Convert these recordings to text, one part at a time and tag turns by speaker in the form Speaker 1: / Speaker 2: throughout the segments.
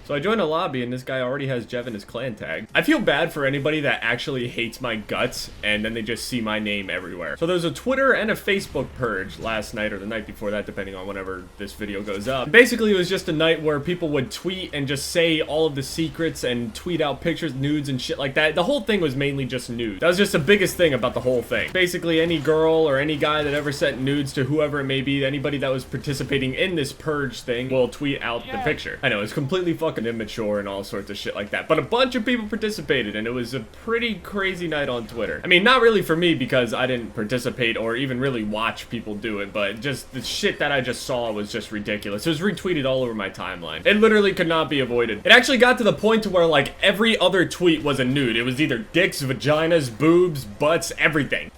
Speaker 1: So I joined a lobby and this guy already has Jev in his clan tag. I feel bad for anybody that actually hates my guts and then they just see my name everywhere. So there's a Twitter and a Facebook purge last night or the night before that, depending on whenever this video goes up. Basically, it was just a night where people would tweet and just say all of the secrets and tweet out pictures, nudes and shit like that. The whole thing was mainly just nudes. That was just the biggest thing about the whole thing. Basically, any girl or any guy that ever sent nudes to whoever it may be, anybody that was participating in this purge thing will tweet out the picture. I know, it's completely fucking immature and all sorts of shit like that, but a bunch of people participated and it was a pretty crazy night on Twitter. I mean, not really for me because I didn't participate or even really watch people do it, but just the shit that I just saw was just ridiculous. It was retweeted all over my timeline. It literally could not be avoided. It actually got to the point to where like every other tweet was a nude. It was either dicks, vaginas, boobs, butts, everything.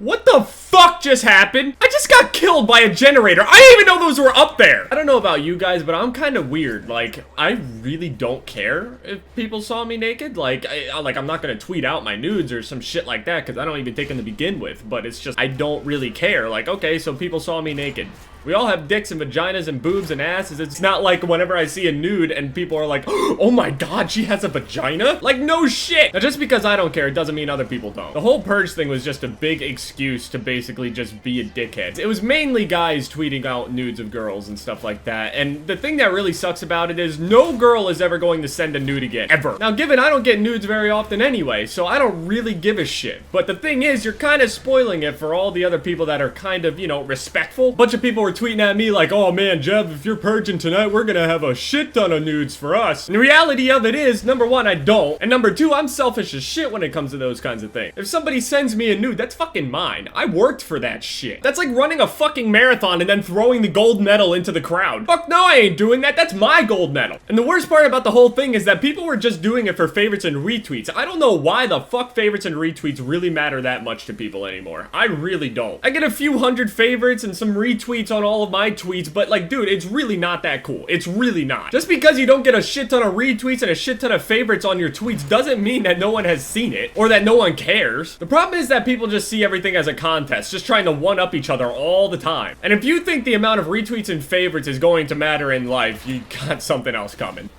Speaker 1: What the fuck just happened? I just got killed by a generator. I didn't even know those were up there. I don't know about you guys, but I'm kind of weird. Like, I really don't care if people saw me naked. Like, I'm not gonna tweet out my nudes or some shit like that because I don't even take them to begin with. But it's just, I don't really care. Like, okay, so people saw me naked. We all have dicks and vaginas and boobs and asses. It's not like whenever I see a nude and people are like, oh my god, she has a vagina? Like, no shit. Now, just because I don't care, it doesn't mean other people don't. The whole purge thing was just a big excuse to basically just be a dickhead. It was mainly guys tweeting out nudes of girls and stuff like that. And the thing that really sucks about it is no girl is ever going to send a nude again, ever. Now, given I don't get nudes very often anyway, so I don't really give a shit. But the thing is, you're kind of spoiling it for all the other people that are kind of, you know, respectful. A bunch of people were tweeting at me like, oh man, Jev, if you're purging tonight, we're gonna have a shit ton of nudes for us. And the reality of it is, number one, I don't. And number two, I'm selfish as shit when it comes to those kinds of things. If somebody sends me a nude, that's fucking mine. I worked for that shit. That's like running a fucking marathon and then throwing the gold medal into the crowd. Fuck no, I ain't doing that. That's my gold medal. And the worst part about the whole thing is that people were just doing it for favorites and retweets. I don't know why the fuck favorites and retweets really matter that much to people anymore. I really don't. I get a few hundred favorites and some retweets on all of my tweets, but like, dude, it's really not that cool. It's really not. Just because you don't get a shit ton of retweets and a shit ton of favorites on your tweets doesn't mean that no one has seen it or that no one cares. The problem is that people just see everything as a contest, just trying to one-up each other all the time. And if you think the amount of retweets and favorites is going to matter in life, you got something else coming.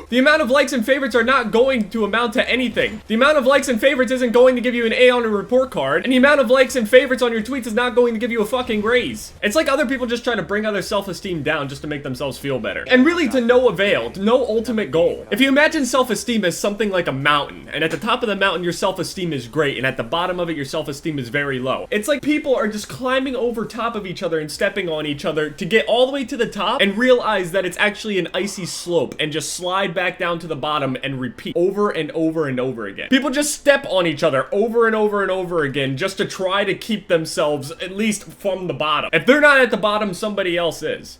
Speaker 1: The amount of likes and favorites are not going to amount to anything. The amount of likes and favorites isn't going to give you an A on a report card, and the amount of likes and favorites on your tweets is not going to give you a fucking raise. It's like other people just trying to bring other self-esteem down just to make themselves feel better. And really to no avail, to no ultimate goal. If you imagine self-esteem as something like a mountain, and at the top of the mountain your self-esteem is great, and at the bottom of it your self-esteem is very low. It's like people are just climbing over top of each other and stepping on each other to get all the way to the top and realize that it's actually an icy slope and just slide back down to the bottom and repeat over and over and over again. People just step on each other over and over and over again just to try to keep themselves at least from the bottom. If they're not at the bottom, somebody else is.